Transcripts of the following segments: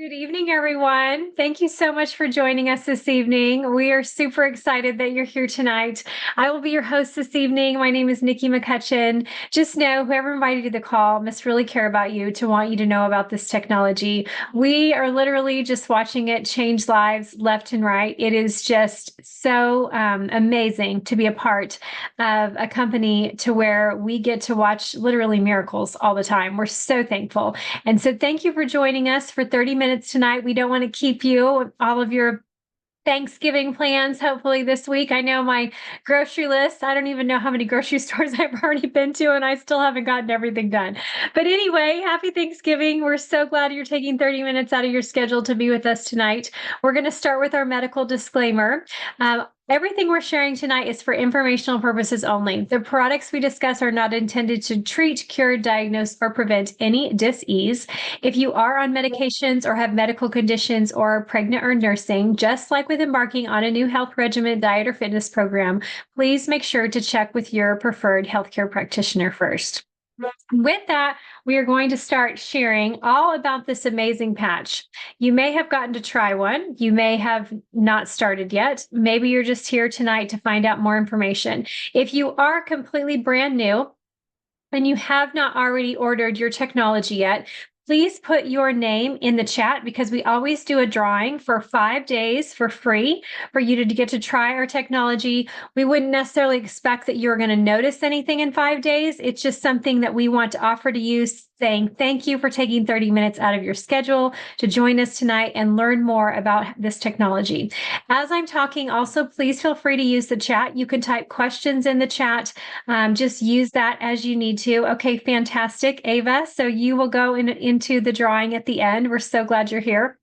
Good evening, everyone. Thank you so much for joining us this evening. We are super excited that you're here tonight. I will be your host this evening. My name is Nikki McCutchen. Just know whoever invited you to the call must really care about you to want you to know about this technology. We are literally just watching it change lives left and right. It is just so amazing to be a part of a company to where we get to watch literally miracles all the time. We're so thankful. And so thank you for joining us for 30 minutes tonight. We don't want to keep you with all of your Thanksgiving plans, hopefully this week. I know my grocery list. I don't even know how many grocery stores I've already been to, and I still haven't gotten everything done. But anyway, happy Thanksgiving. We're so glad you're taking 30 minutes out of your schedule to be with us tonight. We're going to start with our medical disclaimer. Everything we're sharing tonight is for informational purposes only. The products we discuss are not intended to treat, cure, diagnose, or prevent any dis-ease. If you are on medications or have medical conditions or are pregnant or nursing, just like with embarking on a new health regimen, diet, or fitness program, please make sure to check with your preferred healthcare practitioner first. With that, we are going to start sharing all about this amazing patch. You may have gotten to try one. You may have not started yet. Maybe you're just here tonight to find out more information. If you are completely brand new and you have not already ordered your technology yet, please put your name in the chat because we always do a drawing for 5 days for free for you to get to try our technology. We wouldn't necessarily expect that you're going to notice anything in 5 days. It's just something that we want to offer to you, saying thank you for taking 30 minutes out of your schedule to join us tonight and learn more about this technology. As I'm talking, also, please feel free to use the chat. You can type questions in the chat. Just use that as you need to. Okay, fantastic, Ava. So you will go into the drawing at the end. We're so glad you're here.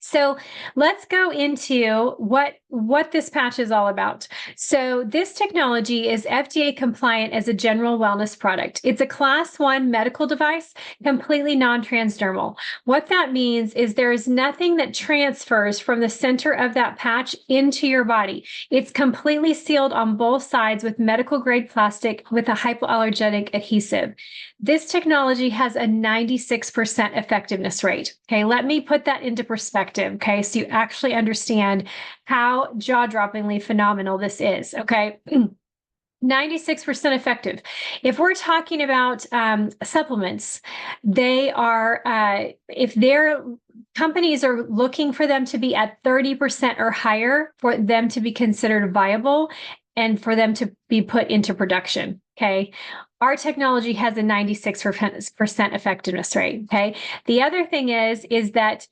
So let's go into what this patch is all about. So this technology is FDA compliant as a general wellness product. It's a class 1 medical device, completely non-transdermal. What that means is there is nothing that transfers from the center of that patch into your body. It's completely sealed on both sides with medical grade plastic with a hypoallergenic adhesive. This technology has a 96% effectiveness rate. Okay, let me put that into perspective. Okay, so you actually understand how jaw-droppingly phenomenal this is. Okay. 96% effective. If we're talking about supplements, they are, if their companies are looking for them to be at 30% or higher for them to be considered viable and for them to be put into production. Okay. Our technology has a 96% effectiveness rate. Okay. The other thing is that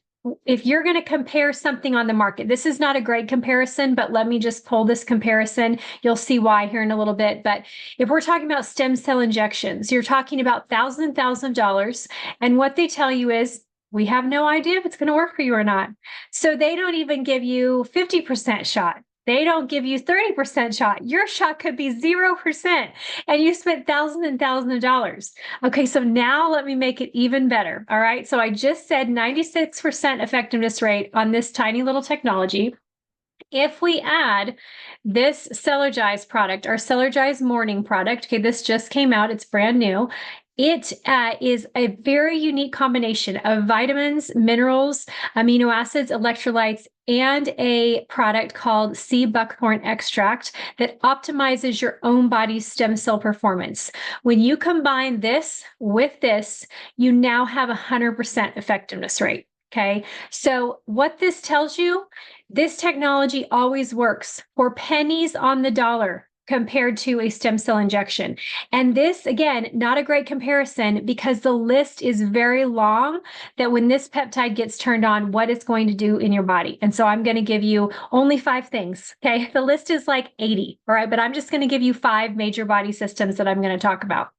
if you're going to compare something on the market, this is not a great comparison, but let me just pull this comparison. You'll see why here in a little bit. But if we're talking about stem cell injections, you're talking about thousands and thousands of dollars. And what they tell you is, we have no idea if it's going to work for you or not. So they don't even give you 50% shot. They don't give you 30% shot. Your shot could be 0%, and you spent thousands and thousands of dollars. Okay, so now let me make it even better. All right, so I just said 96% effectiveness rate on this tiny little technology. If we add this Cellergize product, our Cellergize morning product, okay, this just came out, it's brand new. It is a very unique combination of vitamins, minerals, amino acids, electrolytes, and a product called sea buckthorn extract that optimizes your own body's stem cell performance. When you combine this with this, you now have a 100% effectiveness rate. Okay, so what this tells you, this technology always works for pennies on the dollar compared to a stem cell injection. And this, again, not a great comparison because the list is very long that when this peptide gets turned on, what it's going to do in your body. And so I'm going to give you only 5 things. Okay, the list is like 80. All right, but I'm just going to give you 5 major body systems that I'm going to talk about.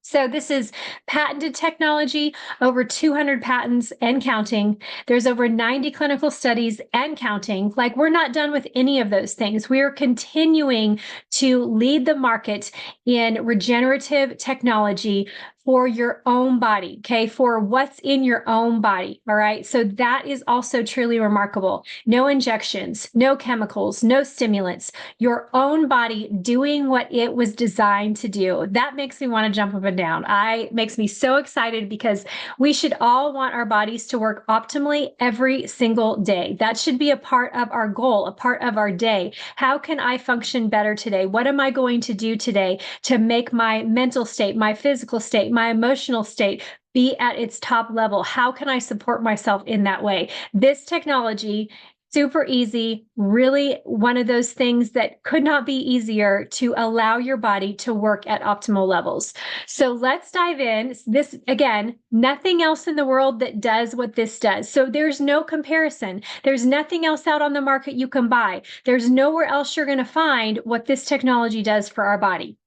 So this is patented technology, over 200 patents and counting. There's over 90 clinical studies and counting. Like, we're not done with any of those things. We are continuing to lead the market in regenerative technology for your own body, okay, for what's in your own body. All right. So that is also truly remarkable. No injections, no chemicals, no stimulants, your own body doing what it was designed to do. That makes me want to jump up and down. Makes me so excited because we should all want our bodies to work optimally every single day. That should be a part of our goal, a part of our day. How can I function better today? What am I going to do today to make my mental state, my physical state, my emotional state be at its top level? How can I support myself in that way? This technology, super easy, really one of those things that could not be easier to allow your body to work at optimal levels. So let's dive in. This, again, nothing else in the world that does what this does. So there's no comparison. There's nothing else out on the market you can buy. There's nowhere else you're going to find what this technology does for our body.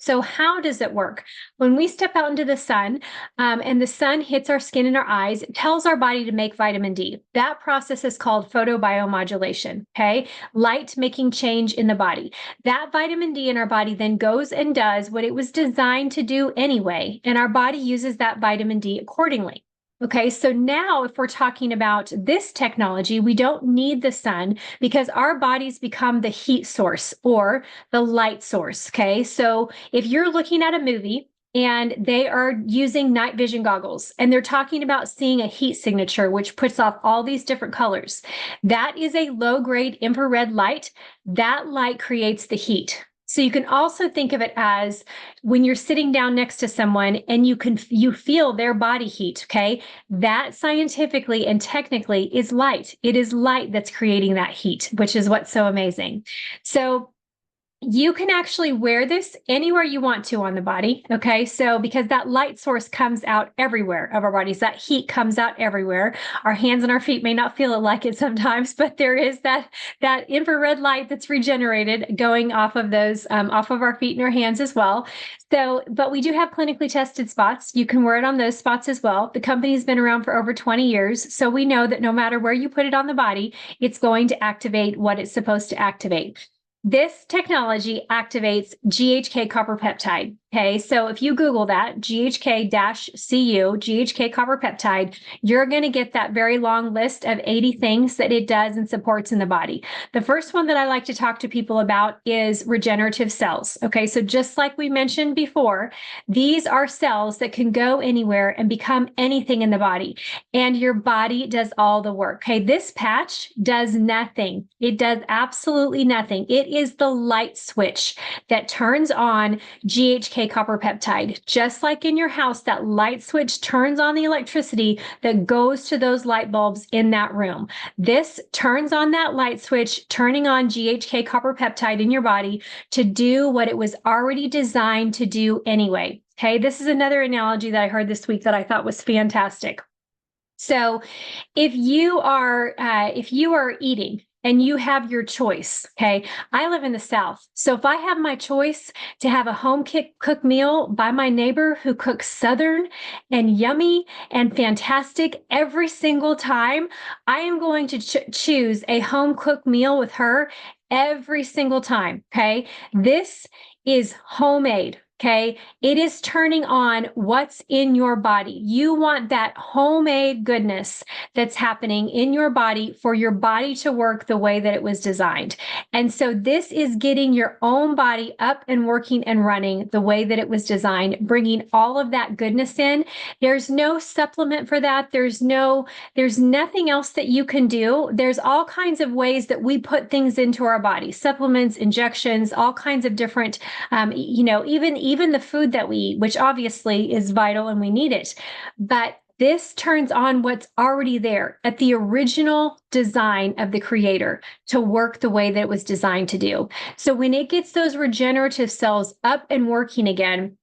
So how does it work? When we step out into the sun and the sun hits our skin and our eyes, it tells our body to make vitamin D. That process is called photobiomodulation, okay? Light making change in the body. That vitamin D in our body then goes and does what it was designed to do anyway, and our body uses that vitamin D accordingly. Okay, so now if we're talking about this technology, we don't need the sun because our bodies become the heat source or the light source. Okay, so if you're looking at a movie and they are using night vision goggles and they're talking about seeing a heat signature, which puts off all these different colors, that is a low grade infrared light. That light creates the heat. So you can also think of it as when you're sitting down next to someone and you feel their body heat, okay? That scientifically and technically is light. It is light that's creating that heat, which is what's so amazing. So you can actually wear this anywhere you want to on the body, okay? So because that light source comes out everywhere of our bodies, that heat comes out everywhere. Our hands and our feet may not feel it like it sometimes, but there is that infrared light that's regenerated going off of those, off of our feet and our hands as well. So, but we do have clinically tested spots. You can wear it on those spots as well. The company's been around for over 20 years. So we know that no matter where you put it on the body, it's going to activate what it's supposed to activate. This technology activates GHK copper peptide. Okay, so if you Google that, GHK-CU, GHK copper peptide, you're going to get that very long list of 80 things that it does and supports in the body. The first one that I like to talk to people about is regenerative cells. Okay, so just like we mentioned before, these are cells that can go anywhere and become anything in the body, and your body does all the work. Okay, this patch does nothing. It does absolutely nothing. It is the light switch that turns on GHK copper peptide. Just like in your house, that light switch turns on the electricity that goes to those light bulbs in that room. This turns on that light switch, turning on GHK copper peptide in your body to do what it was already designed to do anyway. Okay, this is another analogy that I heard this week that I thought was fantastic. So if you are eating and you have your choice, okay? I live in the South. So if I have my choice to have a home cooked meal by my neighbor who cooks Southern and yummy and fantastic every single time, I am going to choose a home cooked meal with her every single time, okay? This is homemade. Okay, it is turning on what's in your body. You want that homemade goodness that's happening in your body for your body to work the way that it was designed. And so this is getting your own body up and working and running the way that it was designed, bringing all of that goodness in. There's no supplement for that. There's nothing else that you can do. There's all kinds of ways that we put things into our body, supplements, injections, all kinds of different, even the food that we eat, which obviously is vital and we need it. But this turns on what's already there at the original design of the creator to work the way that it was designed to do. So when it gets those regenerative cells up and working again,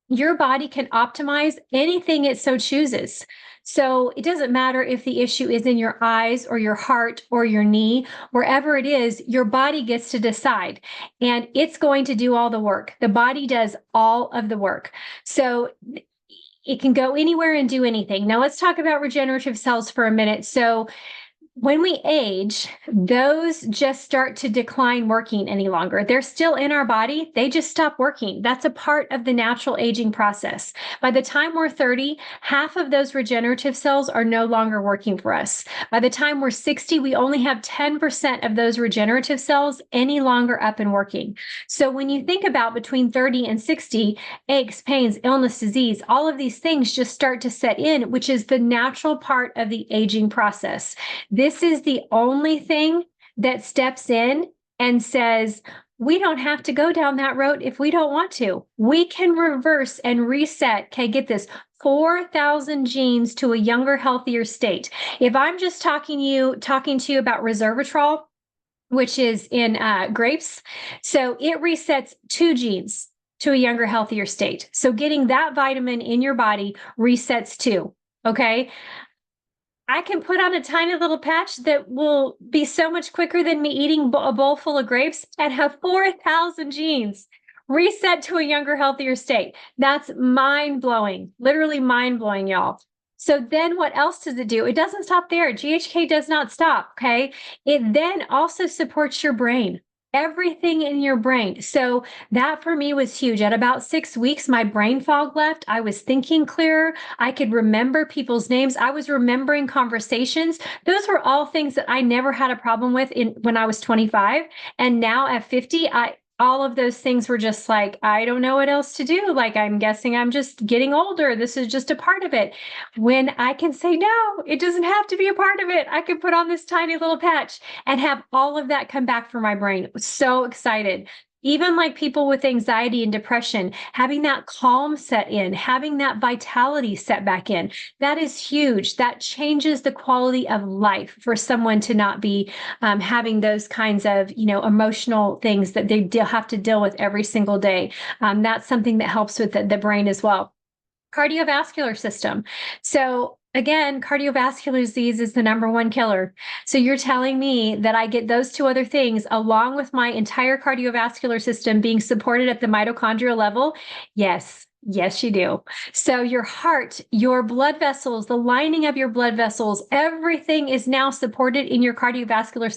your body can optimize anything it so chooses. So it doesn't matter if the issue is in your eyes or your heart or your knee, wherever it is, your body gets to decide, and it's going to do all the work. The body does all of the work. So it can go anywhere and do anything. Now let's talk about regenerative cells for a minute. So when we age, those just start to decline working any longer. They're still in our body. They just stop working. That's a part of the natural aging process. By the time we're 30, half of those regenerative cells are no longer working for us. By the time we're 60, we only have 10% of those regenerative cells any longer up and working. So when you think about between 30 and 60, aches, pains, illness, disease, all of these things just start to set in, which is the natural part of the aging process. This is the only thing that steps in and says, we don't have to go down that road if we don't want to. We can reverse and reset. Okay, get this, 4,000 genes to a younger, healthier state. If I'm just talking to you about resveratrol, which is in grapes, so it resets 2 genes to a younger, healthier state. So getting that vitamin in your body resets 2. Okay. I can put on a tiny little patch that will be so much quicker than me eating a bowl full of grapes and have 4,000 genes reset to a younger, healthier state. That's mind blowing, literally mind blowing, y'all. So then what else does it do? It doesn't stop there. GHK does not stop. Okay. It then also supports your brain. Everything in your brain. So that for me was huge. At about 6 weeks, my brain fog left. I was thinking clearer. I could remember people's names. I was remembering conversations. Those were all things that I never had a problem with when I was 25. And now at 50, all of those things were just like, I don't know what else to do. Like, I'm guessing I'm just getting older. This is just a part of it. When I can say, no, it doesn't have to be a part of it. I can put on this tiny little patch and have all of that come back for my brain. So excited. Even like people with anxiety and depression, having that calm set in, having that vitality set back in, that is huge. That changes the quality of life for someone to not be having those kinds of, emotional things that they have to deal with every single day. That's something that helps with the brain as well. Cardiovascular system. So again, cardiovascular disease is the number one killer. So you're telling me that I get those 2 other things along with my entire cardiovascular system being supported at the mitochondrial level? Yes. Yes, you do. So your heart, your blood vessels, the lining of your blood vessels, everything is now supported in your cardiovascular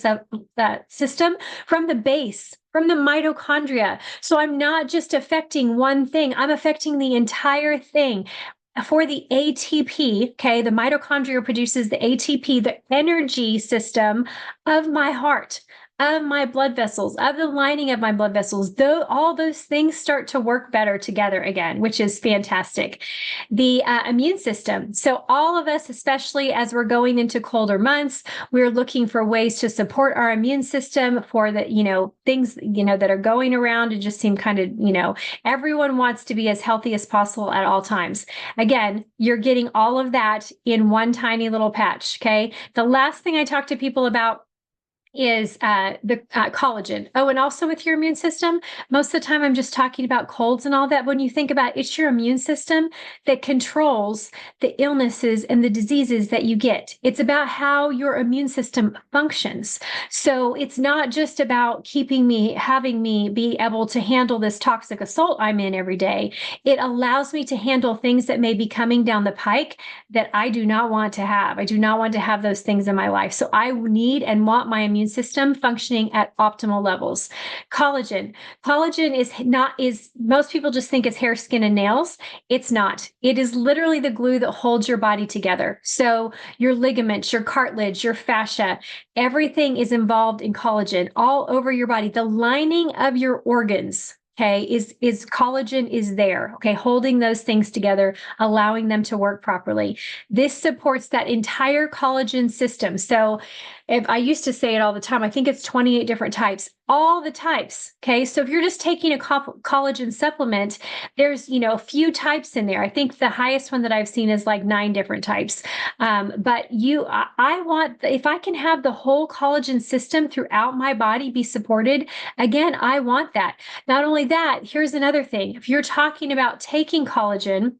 system from the base, from the mitochondria. So I'm not just affecting one thing, I'm affecting the entire thing. For the ATP, okay, the mitochondria produces the ATP, the energy system of my heart, of my blood vessels, of the lining of my blood vessels. Though all those things start to work better together again, which is fantastic. The immune system. So all of us, especially as we're going into colder months, we're looking for ways to support our immune system for the, things, that are going around and just seem kind of, everyone wants to be as healthy as possible at all times. Again, you're getting all of that in one tiny little patch. Okay. The last thing I talk to people about is the collagen. Oh, and also with your immune system, most of the time I'm just talking about colds and all that. When you think about it, it's your immune system that controls the illnesses and the diseases that you get. It's about how your immune system functions. So it's not just about having me be able to handle this toxic assault I'm in every day. It allows me to handle things that may be coming down the pike that I do not want to have. I do not want to have those things in my life. So I need and want my immune system functioning at optimal levels. Collagen is most people just think it's hair, skin, and nails. It's not. It is literally the glue that holds your body together. So your ligaments, your cartilage, your fascia, everything is involved in collagen all over your body. The lining of your organs, okay, is collagen is there, okay, holding those things together, allowing them to work properly. This supports that entire collagen system. So if I used to say it all the time, I think it's 28 different types, all the types. Okay. So if you're just taking a collagen supplement, there's, a few types in there. I think the highest one that I've seen is like 9 different types. But I want, if I can have the whole collagen system throughout my body be supported, again, I want that. Not only that, here's another thing. If you're talking about taking collagen,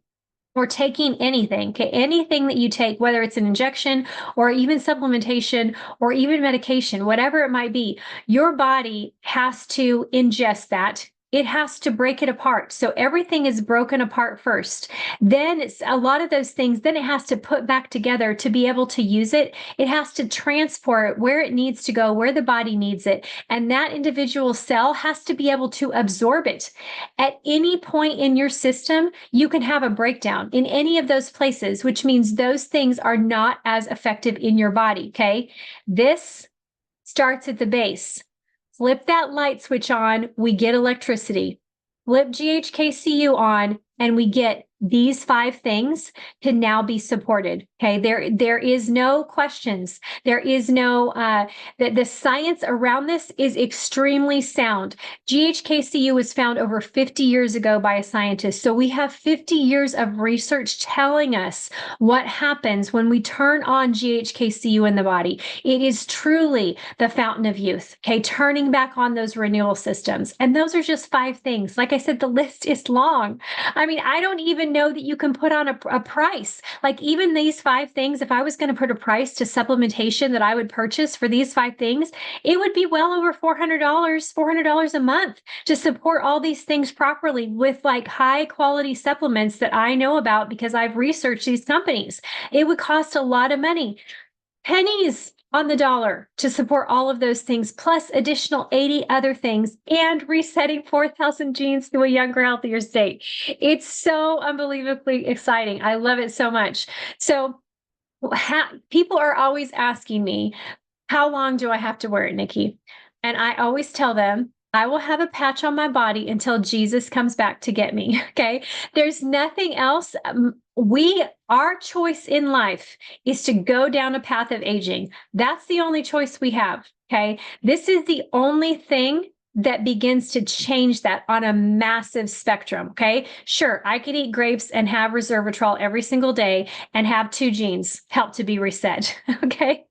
or taking anything, okay, anything that you take, whether it's an injection or even supplementation or even medication, whatever it might be, your body has to ingest that it has to break it apart. So everything is broken apart first. Then it's a lot of those things, then it has to put back together to be able to use it. It has to transport where it needs to go, where the body needs it. And that individual cell has to be able to absorb it. At any point in your system, you can have a breakdown in any of those places, which means those things are not as effective in your body. Okay. This starts at the base. Flip that light switch on, we get electricity. Flip GHKCU on, and we get these 5 things to now be supported. Okay, there is no questions. There is no the science around this is extremely sound. GHKCU was found over 50 years ago by a scientist. So we have 50 years of research telling us what happens when we turn on GHKCU in the body. It is truly the fountain of youth. Okay, turning back on those renewal systems. And those are just 5 things. Like I said, the list is long. I mean, I don't even know that you can put on a price. Like even these 5 things, if I was going to put a price to supplementation that I would purchase for these 5 things, it would be well over $400 a month to support all these things properly with like high quality supplements that I know about because I've researched these companies. It would cost a lot of money. Pennies on the dollar to support all of those things, plus additional 80 other things, and resetting 4,000 genes to a younger, healthier state. It's so unbelievably exciting. I love it so much. So people are always asking me, how long do I have to wear it, Nikki? And I always tell them, I will have a patch on my body until Jesus comes back to get me. Okay. There's nothing else. Our choice in life is to go down a path of aging. That's the only choice we have. Okay. This is the only thing that begins to change that on a massive spectrum. Okay. Sure. I could eat grapes and have resveratrol every single day and have 2 genes help to be reset. Okay.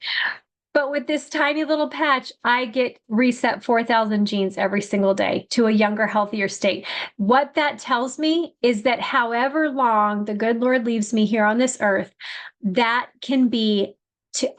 But with this tiny little patch, I get reset 4,000 genes every single day to a younger, healthier state. What that tells me is that however long the good Lord leaves me here on this earth, that can be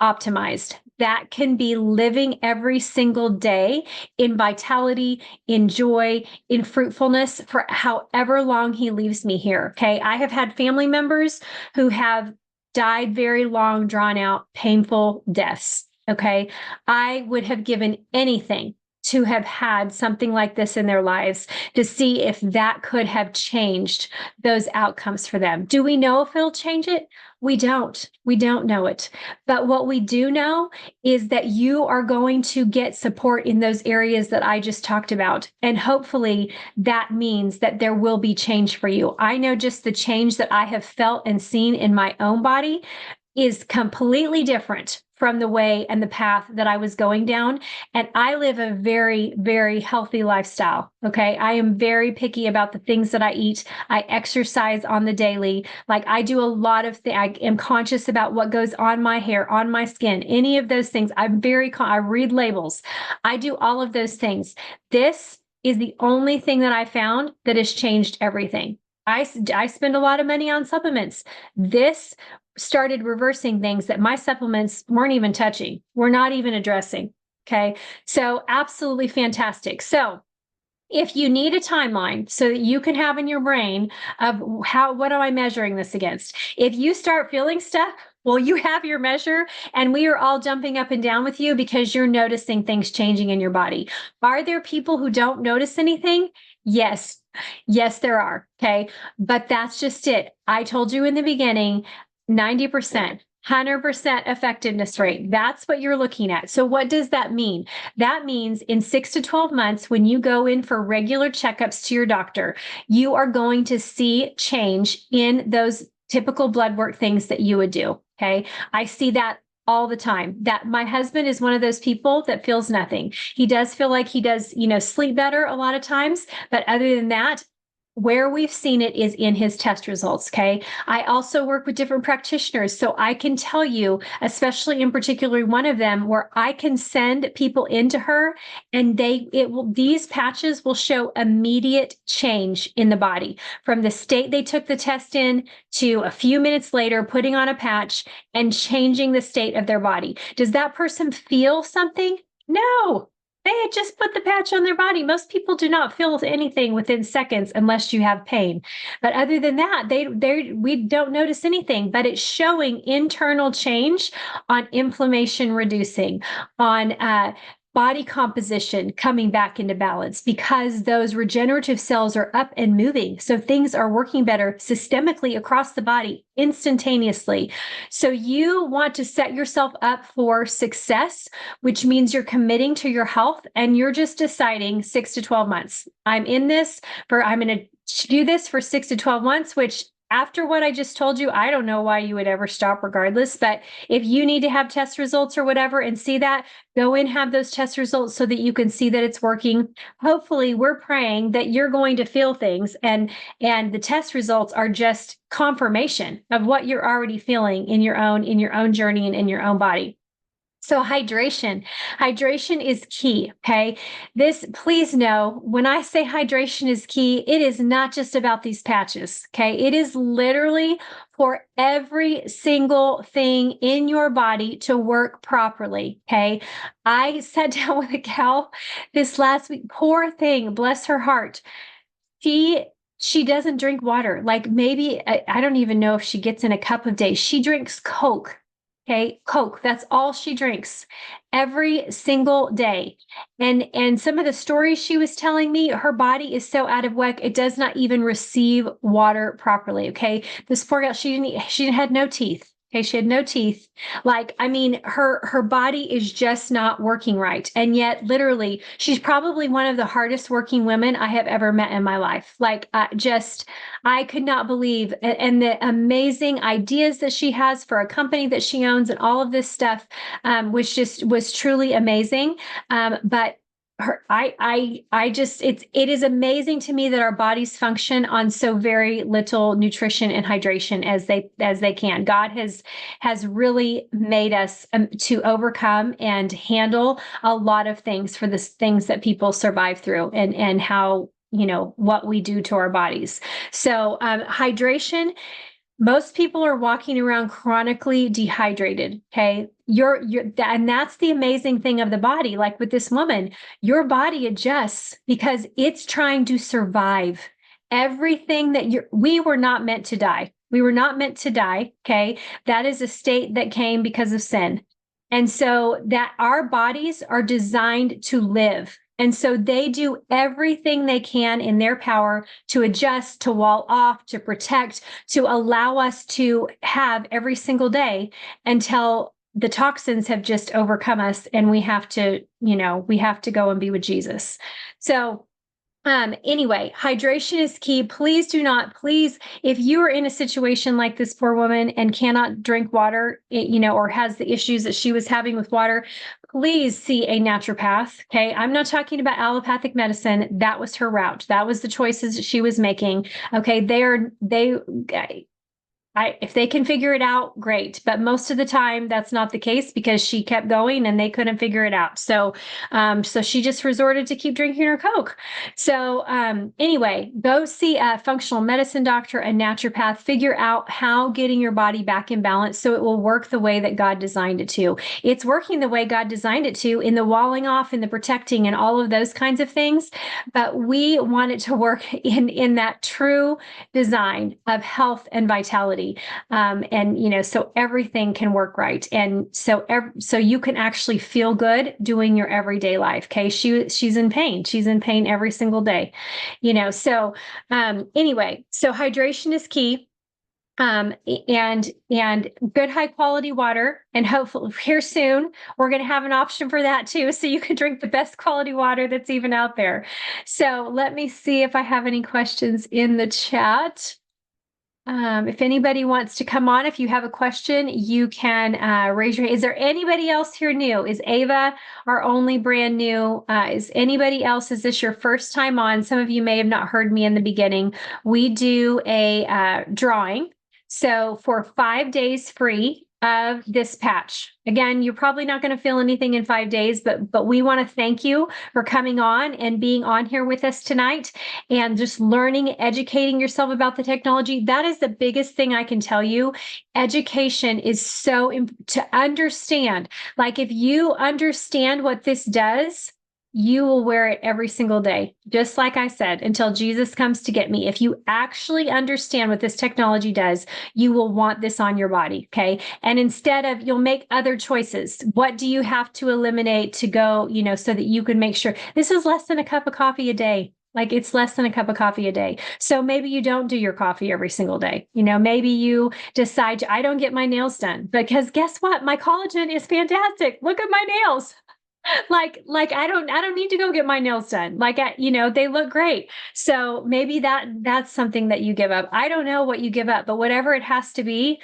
optimized. That can be living every single day in vitality, in joy, in fruitfulness for however long he leaves me here. Okay. I have had family members who have died very long, drawn out, painful deaths. Okay. I would have given anything to have had something like this in their lives to see if that could have changed those outcomes for them. Do we know if it'll change it? We don't. We don't know it. But what we do know is that you are going to get support in those areas that I just talked about. And hopefully that means that there will be change for you. I know just the change that I have felt and seen in my own body is completely different from the way and the path that I was going down. And I live a very, very healthy lifestyle. Okay. I am very picky about the things that I eat. I exercise on the daily. Like I do a lot of things. I am conscious about what goes on my hair, on my skin, any of those things. I read labels. I do all of those things. This is the only thing that I found that has changed everything. I spend a lot of money on supplements. This started reversing things that my supplements weren't even touching. We're not even addressing. Okay. So absolutely fantastic. So if you need a timeline so that you can have in your brain of what am I measuring this against? If you start feeling stuff, well, you have your measure and we are all jumping up and down with you because you're noticing things changing in your body. Are there people who don't notice anything? Yes. Yes, there are. Okay. But that's just it. I told you in the beginning, 90%, 100% effectiveness rate. That's what you're looking at. So what does that mean? That means in 6 to 12 months, when you go in for regular checkups to your doctor, you are going to see change in those typical blood work things that you would do. Okay. I see that all the time. That my husband is one of those people that feels nothing. He does feel like he does, sleep better a lot of times. But other than that, where we've seen it is in his test results. Okay. I also work with different practitioners. So I can tell you, especially in particular, one of them where I can send people into her and these patches will show immediate change in the body from the state they took the test in to a few minutes later, putting on a patch and changing the state of their body. Does that person feel something? No. They just put the patch on their body. Most people do not feel anything within seconds unless you have pain. But other than that, we don't notice anything. But it's showing internal change on inflammation reducing, on body composition coming back into balance because those regenerative cells are up and moving. So things are working better systemically across the body instantaneously. So you want to set yourself up for success, which means you're committing to your health and you're just deciding 6 to 12 months. I'm going to do this for 6 to 12 months, which after what I just told you, I don't know why you would ever stop regardless. But if you need to have test results or whatever and see that, go and have those test results so that you can see that it's working. Hopefully, we're praying that you're going to feel things and the test results are just confirmation of what you're already feeling in your own journey and in your own body. So hydration is key. Okay. Please know when I say hydration is key, it is not just about these patches. Okay. It is literally for every single thing in your body to work properly. Okay. I sat down with a gal this last week, poor thing, bless her heart. She doesn't drink water. Like maybe, I don't even know if she gets in a cup a day. She drinks Coke. Okay, Coke, that's all she drinks every single day. And some of the stories she was telling me, her body is so out of whack, it does not even receive water properly. Okay. This poor girl, she had no teeth. Okay, she had no teeth. Like, I mean, her body is just not working right. And yet, literally, she's probably one of the hardest working women I have ever met in my life. Like, I could not believe, and the amazing ideas that she has for a company that she owns and all of this stuff, was truly amazing. But it is amazing to me that our bodies function on so very little nutrition and hydration as they can. God has really made us to overcome and handle a lot of things for the things that people survive through and how, what we do to our bodies. So hydration, most people are walking around chronically dehydrated. Okay. And that's the amazing thing of the body. Like with this woman, your body adjusts because it's trying to survive everything we were not meant to die. We were not meant to die. Okay. That is a state that came because of sin. And so that our bodies are designed to live. And so they do everything they can in their power to adjust, to wall off, to protect, to allow us to have every single day until the toxins have just overcome us and we have to go and be with Jesus. So anyway, hydration is key. Please, if you are in a situation like this poor woman and cannot drink water, or has the issues that she was having with water, please see a naturopath. Okay. I'm not talking about allopathic medicine. That was her route. That was the choices that she was making. Okay. If they can figure it out, great. But most of the time, that's not the case because she kept going and they couldn't figure it out. So she just resorted to keep drinking her Coke. So anyway, go see a functional medicine doctor, a naturopath, figure out how getting your body back in balance so it will work the way that God designed it to. It's working the way God designed it to in the walling off and the protecting and all of those kinds of things. But we want it to work in that true design of health and vitality. So everything can work right. And so you can actually feel good doing your everyday life. Okay. She's in pain. She's in pain every single day, so hydration is key. And good high quality water, and hopefully here soon, we're going to have an option for that too. So you can drink the best quality water that's even out there. So let me see if I have any questions in the chat. If anybody wants to come on, if you have a question, you can raise your hand. Is there anybody else here new? Is Ava our only brand new? Is anybody else? Is this your first time on? Some of you may have not heard me in the beginning. We do a drawing. So for 5 days free of this patch. Again, you're probably not going to feel anything in 5 days, but we want to thank you for coming on and being on here with us tonight and just learning, educating yourself about the technology. That is the biggest thing I can tell you. Education is so to understand. Like if you understand what this does, you will wear it every single day. Just like I said, until Jesus comes to get me. If you actually understand what this technology does, you will want this on your body. Okay. And instead of, you'll make other choices. What do you have to eliminate to go, so that you can make sure this is less than a cup of coffee a day. Like it's less than a cup of coffee a day. So maybe you don't do your coffee every single day. Maybe you decide, I don't get my nails done because guess what? My collagen is fantastic. Look at my nails. Like I don't need to go get my nails done. They look great. So maybe that's something that you give up. I don't know what you give up, but whatever it has to be,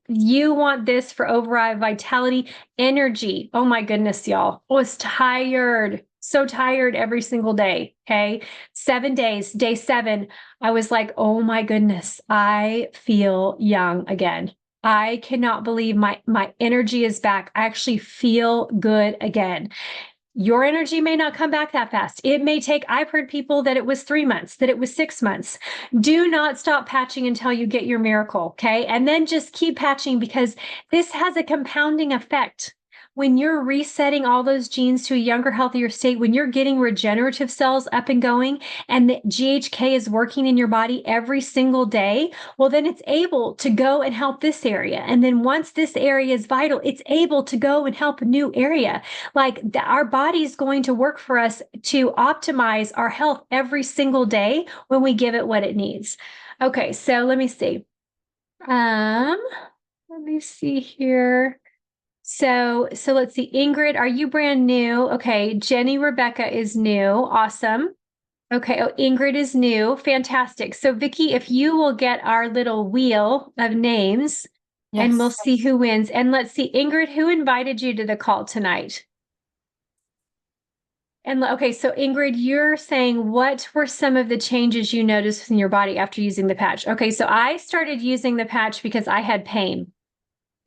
you want this for overall vitality, energy. Oh my goodness, y'all. I was tired. So tired every single day. Okay. 7 days, day 7, I was like, oh my goodness, I feel young again. I cannot believe my energy is back. I actually feel good again. Your energy may not come back that fast. It may take, I've heard people that it was 3 months, that it was 6 months. Do not stop patching until you get your miracle. Okay. And then just keep patching because this has a compounding effect. When you're resetting all those genes to a younger, healthier state, when you're getting regenerative cells up and going, and the GHK is working in your body every single day, well, then it's able to go and help this area. And then once this area is vital, it's able to go and help a new area. Our body is going to work for us to optimize our health every single day when we give it what it needs. Okay, so let me see. Let me see here. So let's see. Ingrid, are you brand new? Okay. Jenny Rebecca is new. Awesome. Okay. Oh, Ingrid is new. Fantastic. So Vicky, if you will get our little wheel of names and we'll see who wins. And let's see, Ingrid, who invited you to the call tonight? And okay, so Ingrid, you're saying what were some of the changes you noticed in your body after using the patch? Okay, so I started using the patch because I had pain.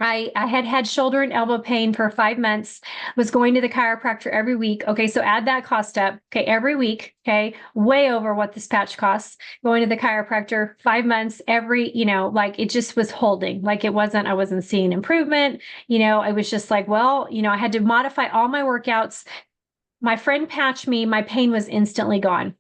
I had shoulder and elbow pain for 5 months, was going to the chiropractor every week. Okay, so add that cost up. Okay, every week. Okay, way over what this patch costs. Going to the chiropractor 5 months, it just was holding. I wasn't seeing improvement. I was just like, well, I had to modify all my workouts. My friend patched me, my pain was instantly gone.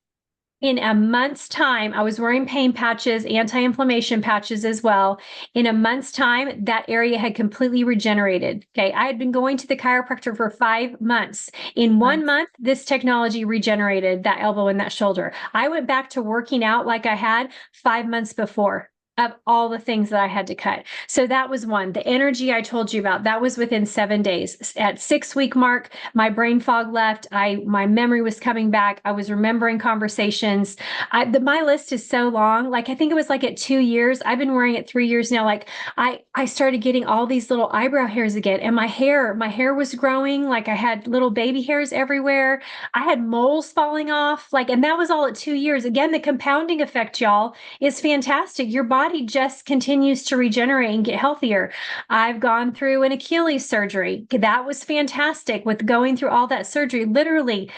In a month's time, I was wearing pain patches, anti-inflammation patches as well. In a month's time, that area had completely regenerated. Okay. I had been going to the chiropractor for 5 months. In 1 month, this technology regenerated that elbow and that shoulder. I went back to working out like I had 5 months before. Of all the things that I had to cut. So that was one. The energy I told you about, that was within 7 days. At 6-week mark, my brain fog left. My memory was coming back. I was remembering conversations. My list is so long. I think it was at 2 years. I've been wearing it 3 years now. I started getting all these little eyebrow hairs again. And my hair was growing. I had little baby hairs everywhere. I had moles falling off. And that was all at 2 years. Again, the compounding effect, y'all, is fantastic. Your body just continues to regenerate and get healthier. I've gone through an Achilles surgery. That was fantastic with going through all that surgery, literally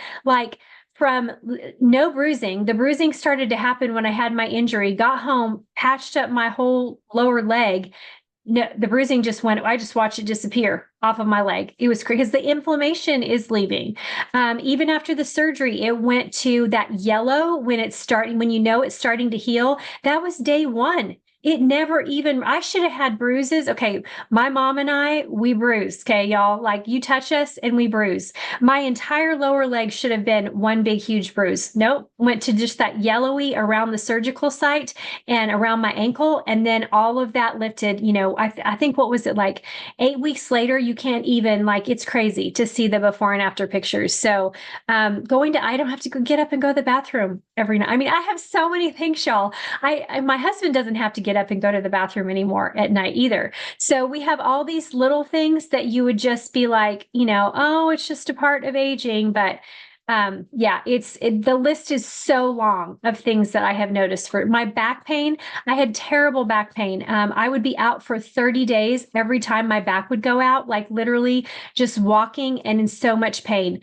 from no bruising. The bruising started to happen when I had my injury, got home, patched up my whole lower leg. No, the bruising just went, I just watched it disappear off of my leg. It was crazy because the inflammation is leaving. Even after the surgery, it went to that yellow when it's starting, when it's starting to heal. That was day 1. It never even, I should have had bruises. Okay. My mom and I, we bruise. Okay, y'all, you touch us and we bruise. My entire lower leg should have been one big, huge bruise. Nope. Went to just that yellowy around the surgical site and around my ankle. And then all of that lifted, I think what was it 8 weeks later, you can't even it's crazy to see the before and after pictures. So I don't have to get up and go to the bathroom every night. I mean, I have so many things, y'all. My husband doesn't have to get up and go to the bathroom anymore at night either. So we have all these little things that you would just be oh, it's just a part of aging. But the list is so long of things that I have noticed. For my back pain, I had terrible back pain. I would be out for 30 days every time my back would go out, literally just walking and in so much pain.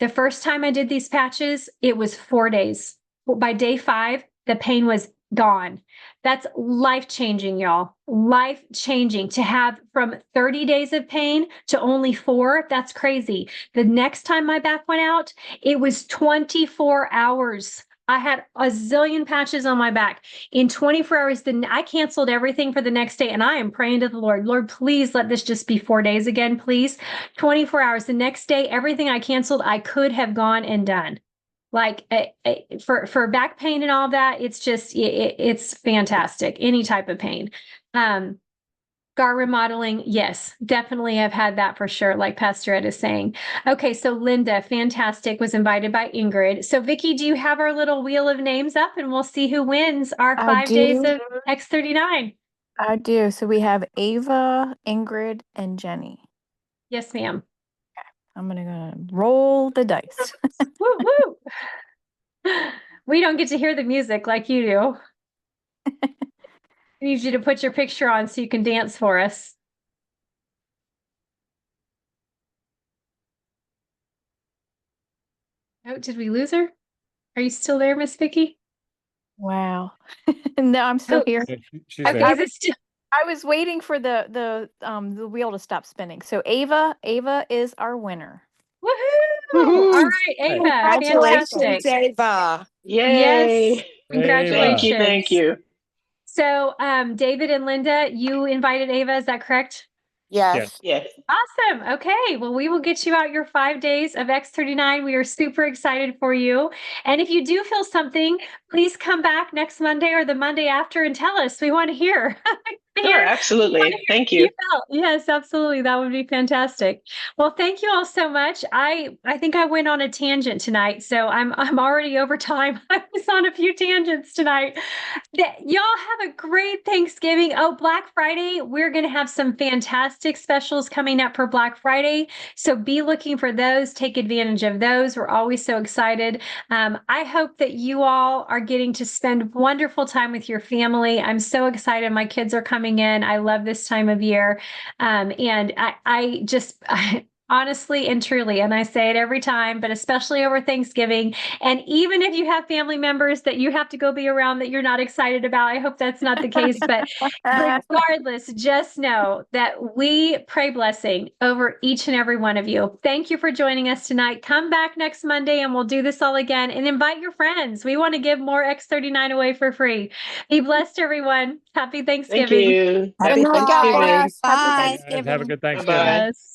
The first time I did these patches, it was 4 days. By day 5, the pain was gone. That's life-changing, y'all. Life-changing to have from 30 days of pain to only 4. That's crazy. The next time my back went out, it was 24 hours. I had a zillion patches on my back. In 24 hours, then I canceled everything for the next day. And I am praying to the Lord, Lord, please let this just be 4 days again, please. 24 hours. The next day, everything I canceled, I could have gone and done. Like for back pain and all that, it's just it's fantastic. Any type of pain. Scar remodeling, yes, definitely have had that for sure, like Pastor Ed is saying. Okay, so Linda, fantastic, was invited by Ingrid. So Vicky, do you have our little wheel of names up, and we'll see who wins our I 5 days do. of X39? I do. So we have Ava, Ingrid, and Jenny. Yes, ma'am. I'm gonna roll the dice. Woo woo. We don't get to hear the music like you do. I need you to put your picture on so you can dance for us. Oh, did we lose her? Are you still there, Miss Vicky? Wow. No, I'm still Oh, here. Yeah, she's okay, there. is it still? I was waiting for the wheel to stop spinning. So Ava is our winner. Woohoo! All Woohoo! right, Ava, Congratulations, fantastic. Ava. Yes, Yay. Ava. Thank you. congratulations. Thank you. So, David and Linda, you invited Ava, is that correct? Yes. Yes. Awesome. Okay. Well, we will get you out your 5 days of X39. We are super excited for you. And if you do feel something, please come back next Monday or the Monday after and tell us. We want to hear. Sure, absolutely. Thank You you. felt. Yes, absolutely. That would be fantastic. Well, thank you all so much. I think I went on a tangent tonight, so I'm already over time. I was on a few tangents tonight. Y'all have a great Thanksgiving. Oh, Black Friday, we're going to have some fantastic specials coming up for Black Friday. So be looking for those. Take advantage of those. We're always so excited. I hope that you all are getting to spend wonderful time with your family. I'm so excited. My kids are coming in. I love this time of year. And I just, honestly and truly, and I say it every time, but especially over Thanksgiving. And even if you have family members that you have to go be around that you're not excited about, I hope that's not the case. But regardless, just know that we pray blessing over each and every one of you. Thank you for joining us tonight. Come back next Monday and we'll do this all again, and invite your friends. We want to give more X39 away for free. Be blessed, everyone. Happy Thank Thanksgiving. you. Happy Happy Thanksgiving. Thanksgiving. Happy Bye, guys. Have a Thanksgiving. good Bye-bye. Thanksgiving. Yes.